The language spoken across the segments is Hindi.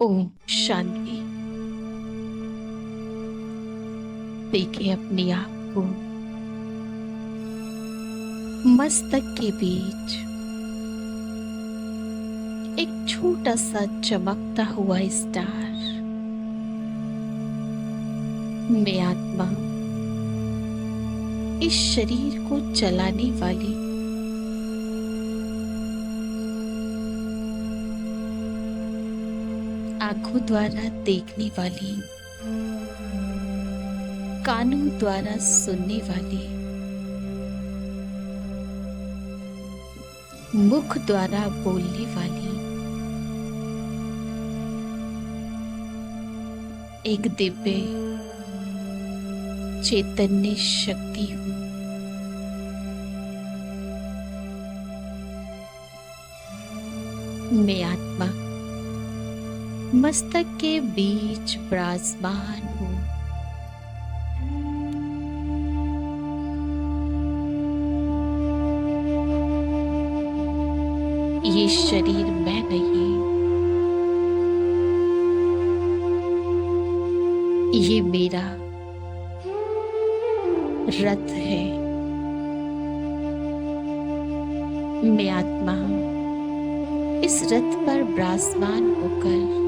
ओम शांति। देखिए अपने आप को मस्तक के बीच एक छोटा सा चमकता हुआ स्टार। मैं आत्मा इस शरीर को चलाने वाली आंखों द्वारा देखने वाली, कानों द्वारा सुनने वाली, मुख द्वारा बोलने वाली एक दिव्य चैतन्य शक्ति हूँ। मैं आत्मा मस्तक के बीच विराजमान हूँ। ये शरीर मैं नहीं, ये मेरा रथ है। मैं आत्मा इस रथ पर विराजमान होकर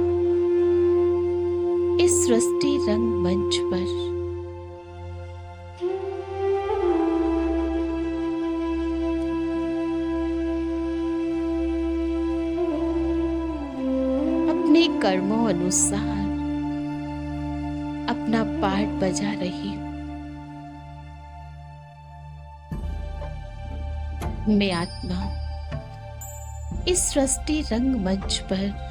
इस सृष्टि रंग मंच पर अपने कर्मों अनुसार अपना पार्ट बजा रही हूँ। मैं आत्मा इस सृष्टि रंग मंच पर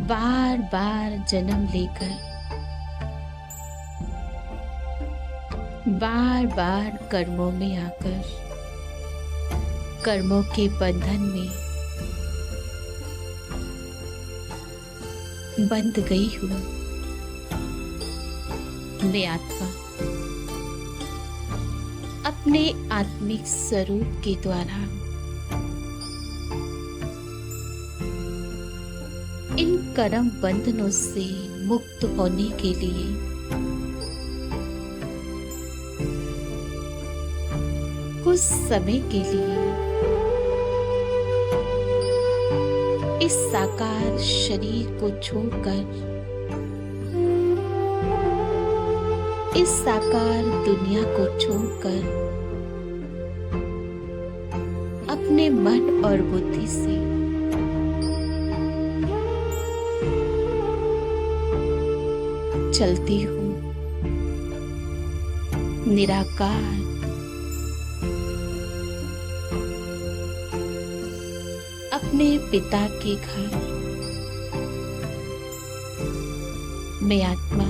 बार बार जन्म लेकर बार बार कर्मों में आकर कर्मों के बंधन में बंध गई हूँ। मैं आत्मा अपने आत्मिक स्वरूप के द्वारा इन कर्म बंधनों से मुक्त होने के लिए कुछ समय के लिए इस साकार शरीर को छोड़कर इस साकार दुनिया को छोड़कर अपने मन और बुद्धि से चलती हूँ निराकार अपने पिता के घर। मैं आत्मा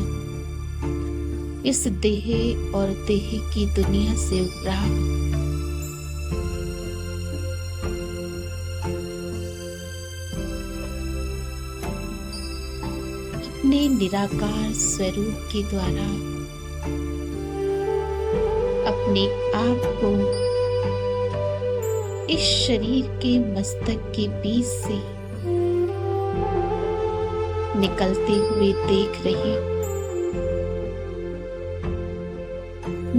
इस देह और देह की दुनिया से उपरा अपने निराकार स्वरूप के द्वारा अपने आप को इस शरीर के मस्तक के बीच से निकलते हुए देख रही हूँ।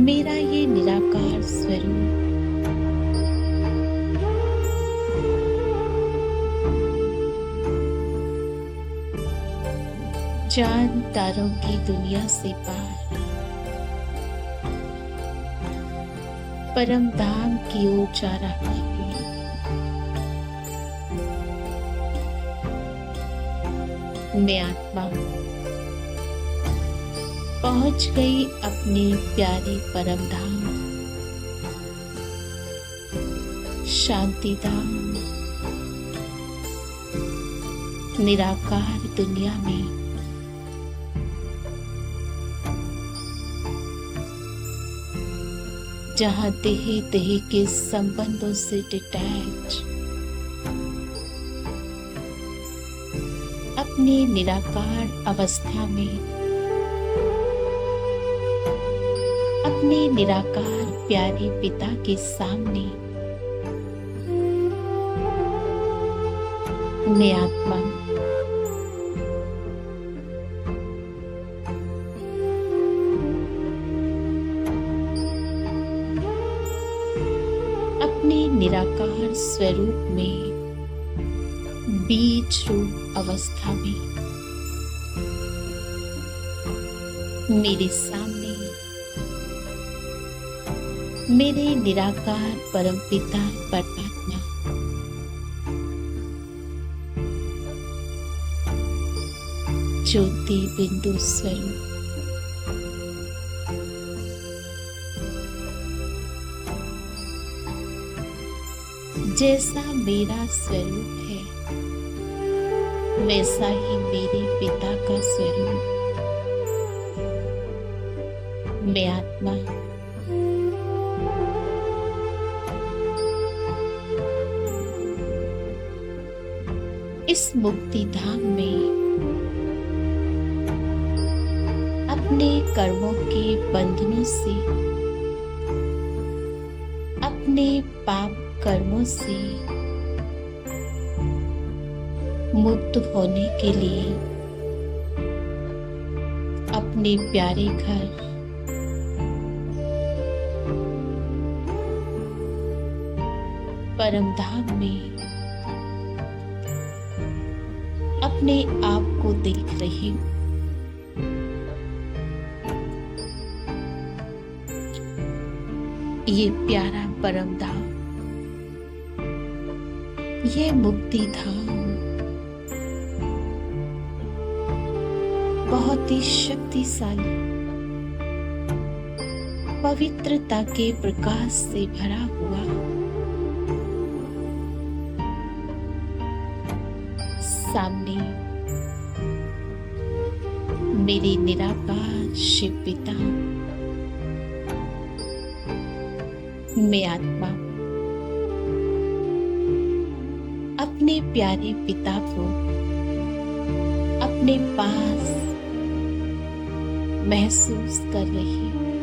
मेरा ये निराकार स्वरूप चांद तारों की दुनिया से पार परम धाम की ओर जा रहा है। मैं आत्मा पहुंच गई अपने प्यारे परम धाम शांति धाम निराकार दुनिया में। जहाँ देह देह के संबंधों से डिटैच अपने निराकार अवस्था में अपने निराकार प्यारे पिता के सामने मैं आत्मा अपने निराकार स्वरूप में बीज रूप अवस्था में मेरे सामने मेरे निराकार परमपिता परमात्मा ज्योति बिंदु स्वरूप जैसा मेरा स्वरूप है वैसा ही मेरे पिता का स्वरूप। मैं आत्मा इस मुक्ति धाम में अपने कर्मों के बंधनों से, अपने पाप कर्मों से मुक्त होने के लिए अपने प्यारे घर परमधाम में अपने आप को देख रही हूँ। ये प्यारा परमधाम, ये मुक्ति धाम बहुत ही शक्तिशाली पवित्रता के प्रकाश से भरा हुआ सामने मेरे निराकार शिव पिता, मैं आत्मा अपने प्यारे पिता को अपने पास महसूस कर रही हूँ।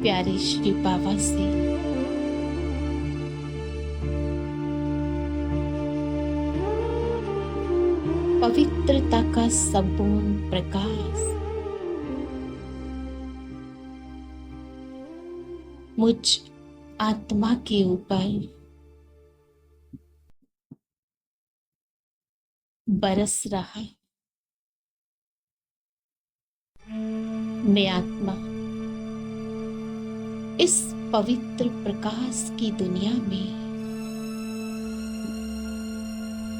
प्यारे श्री बाबा से पवित्रता का संपूर्ण प्रकाश मुझ आत्मा के ऊपर बरस रहा है। मैं आत्मा इस पवित्र प्रकाश की दुनिया में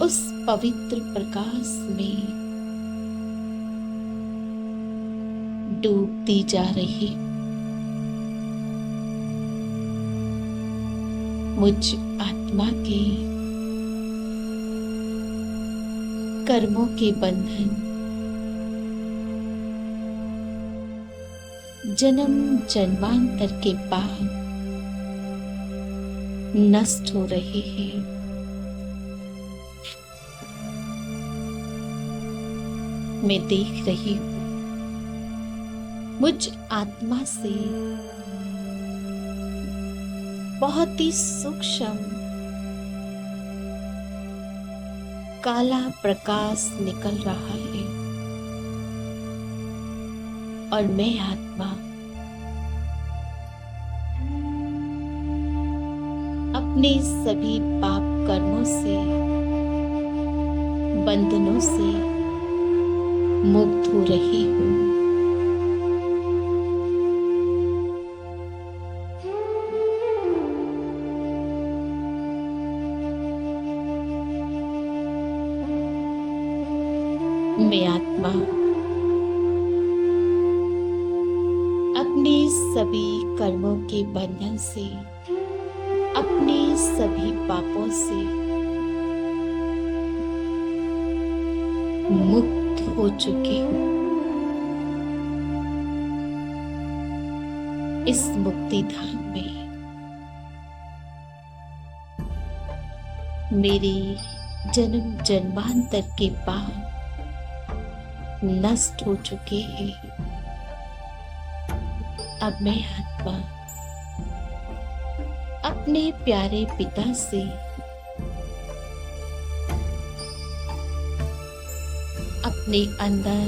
उस पवित्र प्रकाश में डूबती जा रही हूँ। मुझ आत्मा के कर्मों के बंधन जन्म जन्मांतर के बाद नष्ट हो रहे हैं। मैं देख रही हूँ मुझ आत्मा से बहुत ही सूक्ष्म काला प्रकाश निकल रहा है और मैं आत्मा अपने सभी पाप कर्मों से, बंधनों से मुक्त हो रही हूँ। मैं आत्मा अपने सभी कर्मों के बंधन से, अपने सभी पापों से मुक्त हो चुकी हूँ। इस मुक्ति धाम में मेरे जन्म जन्मांतर के पाप नष्ट हो चुके हैं। अब मैं आत्मा अपने प्यारे पिता से अपने अंदर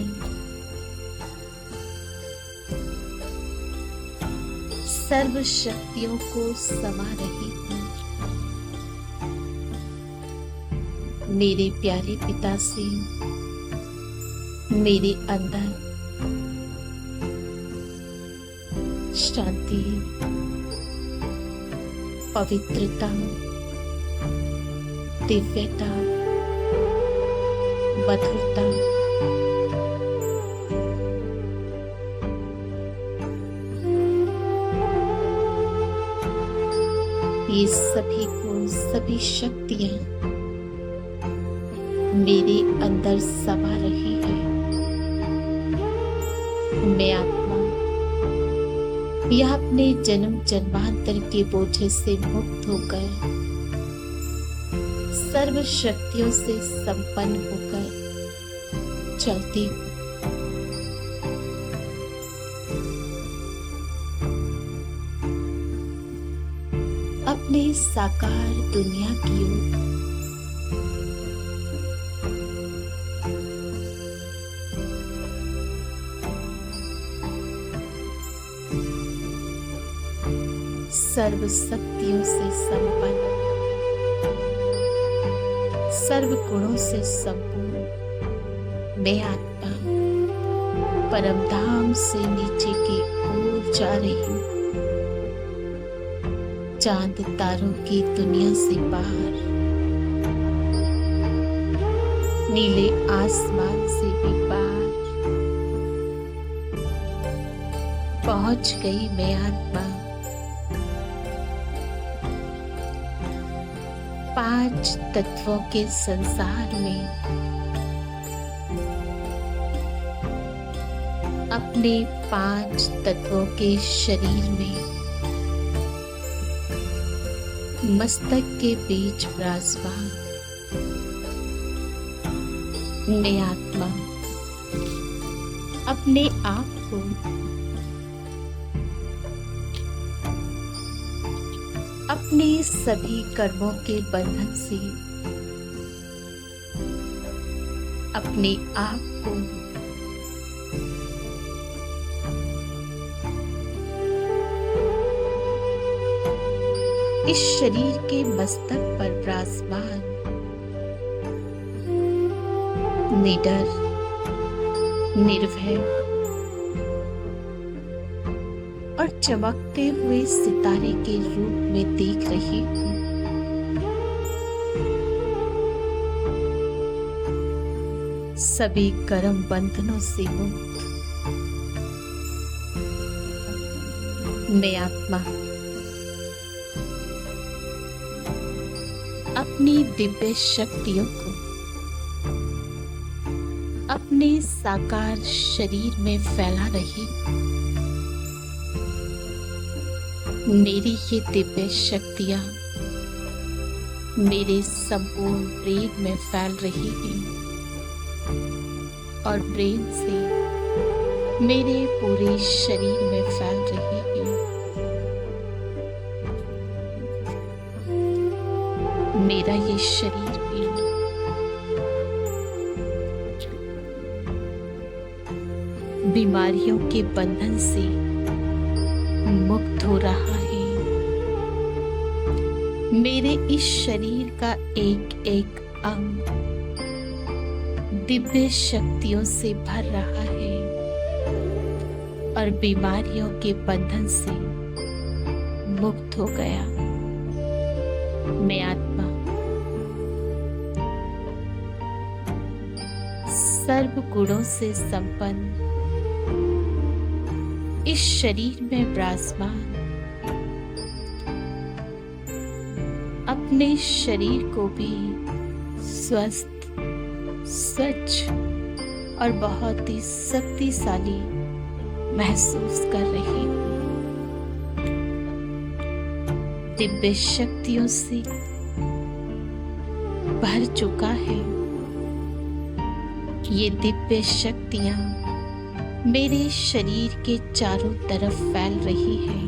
सर्व शक्तियों को समा रही हूँ। मेरे प्यारे पिता से मेरे अंदर शांति, पवित्रता, दिव्यता, मधुरता, ये सभी शक्तियां मेरे अंदर समा रही है। मैं आत्मा यह अपने जन्म जन्मांतर के बोझे से मुक्त होकर सर्व शक्तियों से संपन्न होकर चलती हूँ। अपने साकार दुनिया की ओर सर्व शक्तियों से संपन्न, सर्व गुणों से संपूर्ण मैं आत्मा परम धाम से नीचे की ओर जा रही हूँ। चांद तारों की दुनिया से बाहर, नीले आसमान से भी पार पहुंच गई मैं आत्मा। 5 तत्वों के संसार में अपने 5 तत्वों के शरीर में मस्तक के बीच विराजमान मैं आत्मा अपने आप को अपने सभी कर्मों के बंधन से, अपने आप को इस शरीर के मस्तक पर विराजमान निडर, निर्भय और चमकते हुए सितारे के रूप में देख रही हूँ। सभी कर्म बंधनों से मुक्त मैं आत्मा अपनी दिव्य शक्तियों को अपने साकार शरीर में फैला रही। मेरी ये दिव्य शक्तियां मेरे संपूर्ण ब्रेन में फैल रही हैं और ब्रेन से मेरे पूरे शरीर में फैल रही हैं। मेरा ये शरीर भी बीमारियों के बंधन से मुक्त हो रहा है। मेरे इस शरीर का एक एक अंग दिव्य शक्तियों से भर रहा है और बीमारियों के बंधन से मुक्त हो गया। मैं आत्मा सर्व गुणों से संपन्न इस शरीर में विराजमान अपने शरीर को भी स्वस्थ, स्वच्छ और बहुत ही शक्तिशाली महसूस कर रही हूँ। दिव्य शक्तियों से भर चुका है। ये दिव्य शक्तियां मेरे शरीर के चारों तरफ फैल रही हैं।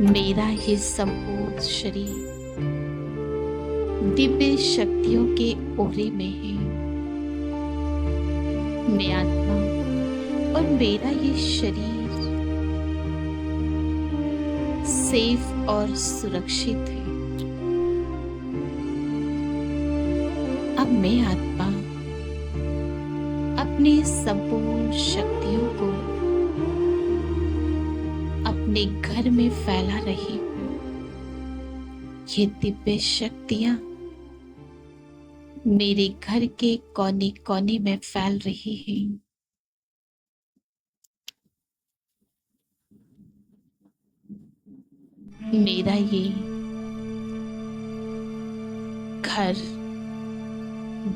मेरा ये संपूर्ण शरीर दिव्य शक्तियों के ओरे में है। मैं आत्मा और मेरा ये शरीर सेफ और सुरक्षित है। अब मैं आत्मा अपने संपूर्ण शक्तियों को अपने घर में फैला रही हूँ। ये दिव्य शक्तियां मेरे घर के कोने कोने में फैल रही हैं। मेरा ये घर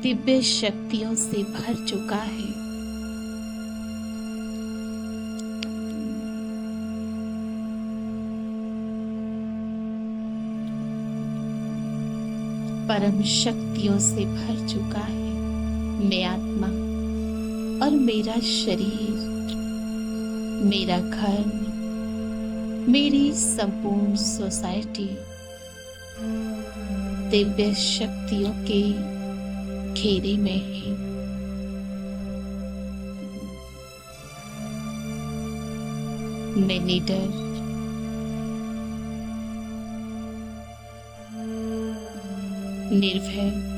दिव्य शक्तियों से भर चुका है। परम शक्तियों से भर चुका है। मैं आत्मा और मेरा शरीर, मेरा घर, मेरी संपूर्ण सोसाइटी दिव्य शक्तियों के घेरे में है। मैं निडर, निर्भय